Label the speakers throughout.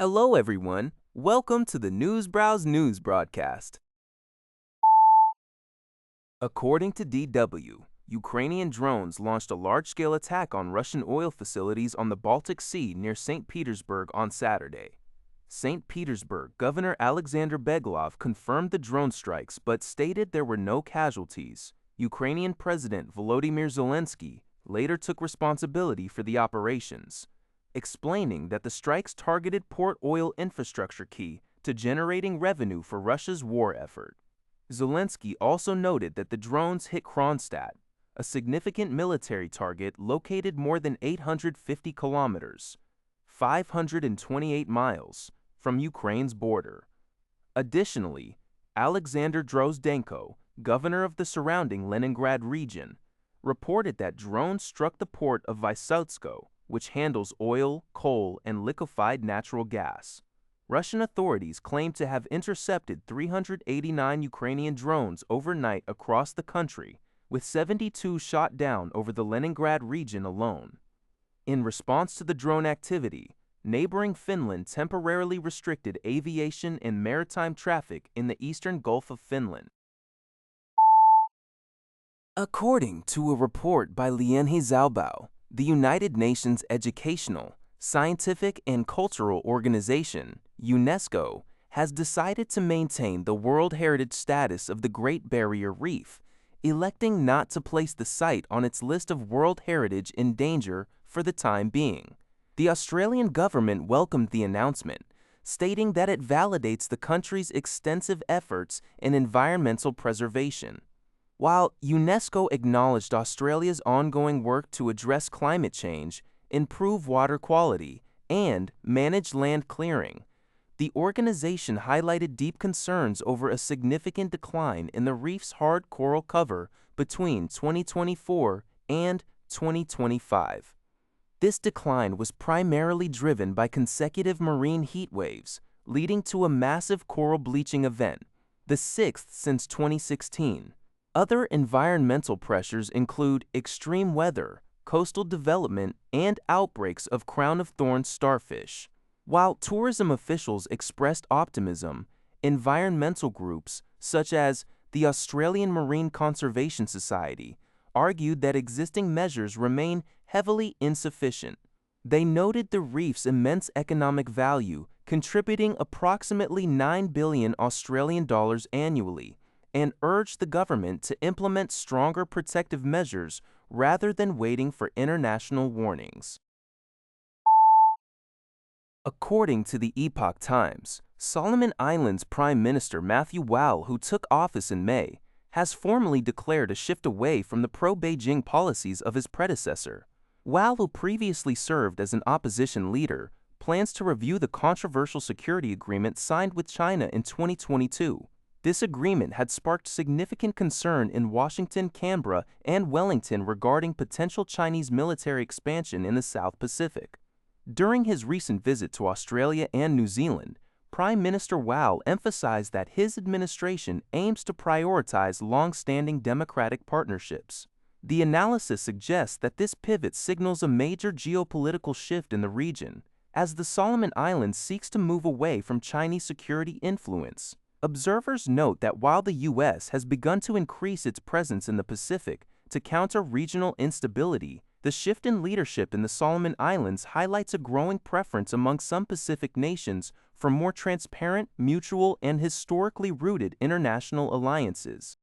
Speaker 1: Hello, everyone. Welcome to the Newsbrowse News broadcast. According to DW, Ukrainian drones launched a large-scale attack on Russian oil facilities on the Baltic Sea near St. Petersburg on Saturday. St. Petersburg Governor Alexander Beglov confirmed the drone strikes but stated there were no casualties. Ukrainian President Volodymyr Zelensky later took responsibility for the operations, explaining that the strikes targeted port oil infrastructure key to generating revenue for Russia's war effort. Zelensky also noted that the drones hit Kronstadt, a significant military target located more than 850 kilometers, 528 miles, from Ukraine's border. Additionally, Alexander Drozdenko, governor of the surrounding Leningrad region, reported that drones struck the port of Vysotsko, which handles oil, coal, and liquefied natural gas. Russian authorities claim to have intercepted 389 Ukrainian drones overnight across the country, with 72 shot down over the Leningrad region alone. In response to the drone activity, neighboring Finland temporarily restricted aviation and maritime traffic in the eastern Gulf of Finland. According to a report by Lienhe Zhaobao, the United Nations Educational, Scientific, and Cultural Organization, UNESCO, has decided to maintain the World Heritage status of the Great Barrier Reef, electing not to place the site on its list of World Heritage in danger for the time being. The Australian government welcomed the announcement, stating that it validates the country's extensive efforts in environmental preservation. While UNESCO acknowledged Australia's ongoing work to address climate change, improve water quality, and manage land clearing, the organization highlighted deep concerns over a significant decline in the reef's hard coral cover between 2024 and 2025. This decline was primarily driven by consecutive marine heat waves, leading to a massive coral bleaching event, the sixth since 2016. Other environmental pressures include extreme weather, coastal development, and outbreaks of crown-of-thorns starfish. While tourism officials expressed optimism, environmental groups, such as the Australian Marine Conservation Society, argued that existing measures remain heavily insufficient. They noted the reef's immense economic value, contributing approximately $9 billion Australian dollars annually, and urged the government to implement stronger protective measures rather than waiting for international warnings. According to the Epoch Times, Solomon Islands Prime Minister Matthew Wall, who took office in May, has formally declared a shift away from the pro-Beijing policies of his predecessor. Wall, who previously served as an opposition leader, plans to review the controversial security agreement signed with China in 2022. This agreement had sparked significant concern in Washington, Canberra, and Wellington regarding potential Chinese military expansion in the South Pacific. During his recent visit to Australia and New Zealand, Prime Minister Wall emphasized that his administration aims to prioritize long-standing democratic partnerships. The analysis suggests that this pivot signals a major geopolitical shift in the region, as the Solomon Islands seeks to move away from Chinese security influence. Observers note that while the U.S. has begun to increase its presence in the Pacific to counter regional instability, the shift in leadership in the Solomon Islands highlights a growing preference among some Pacific nations for more transparent, mutual, and historically rooted international alliances.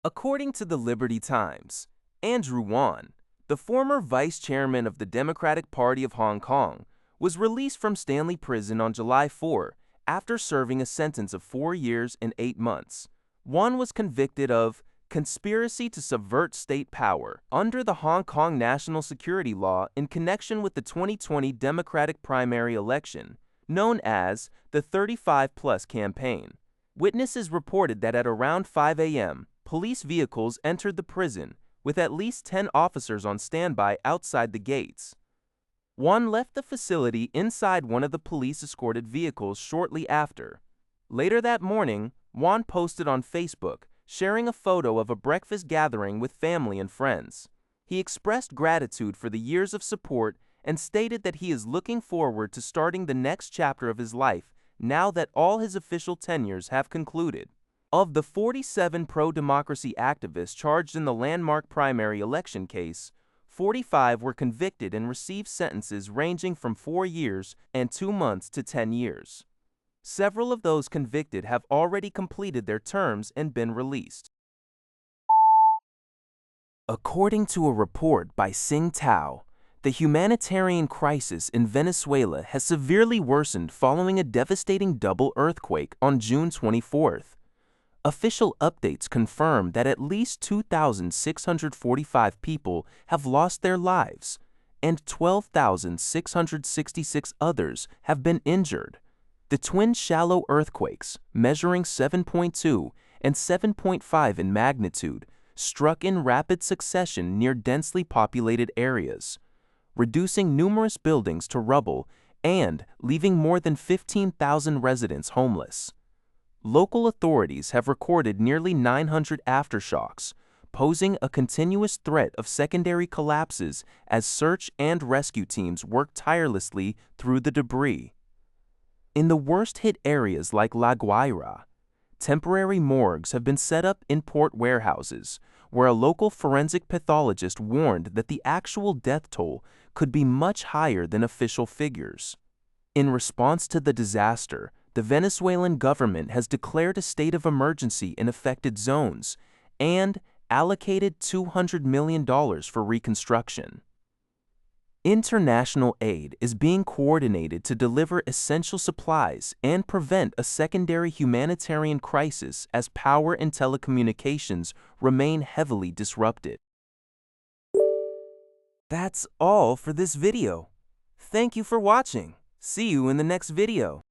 Speaker 1: According to the Liberty Times, Andrew Wan, the former vice chairman of the Democratic Party of Hong Kong, was released from Stanley Prison on July 4 after serving a sentence of 4 years and 8 months. Wan was convicted of conspiracy to subvert state power under the Hong Kong national security law in connection with the 2020 Democratic primary election, known as the 35+ campaign. Witnesses reported that at around 5 a.m., police vehicles entered the prison, with at least 10 officers on standby outside the gates. One left the facility inside one of the police-escorted vehicles shortly after. Later that morning, Wan posted on Facebook, sharing a photo of a breakfast gathering with family and friends. He expressed gratitude for the years of support and stated that he is looking forward to starting the next chapter of his life now that all his official tenures have concluded. Of the 47 pro-democracy activists charged in the landmark primary election case, 45 were convicted and received sentences ranging from 4 years and 2 months to 10 years. Several of those convicted have already completed their terms and been released. According to a report by Sing Tao, the humanitarian crisis in Venezuela has severely worsened following a devastating double earthquake on June 24th. Official updates confirm that at least 2,645 people have lost their lives, and 12,666 others have been injured. The twin shallow earthquakes, measuring 7.2 and 7.5 in magnitude, struck in rapid succession near densely populated areas, reducing numerous buildings to rubble and leaving more than 15,000 residents homeless. Local authorities have recorded nearly 900 aftershocks, posing a continuous threat of secondary collapses as search and rescue teams work tirelessly through the debris. In the worst-hit areas like La Guaira, temporary morgues have been set up in port warehouses, where a local forensic pathologist warned that the actual death toll could be much higher than official figures. In response to the disaster, the Venezuelan government has declared a state of emergency in affected zones and allocated $200 million for reconstruction. International aid is being coordinated to deliver essential supplies and prevent a secondary humanitarian crisis as power and telecommunications remain heavily disrupted. That's all for this video. Thank you for watching. See you in the next video.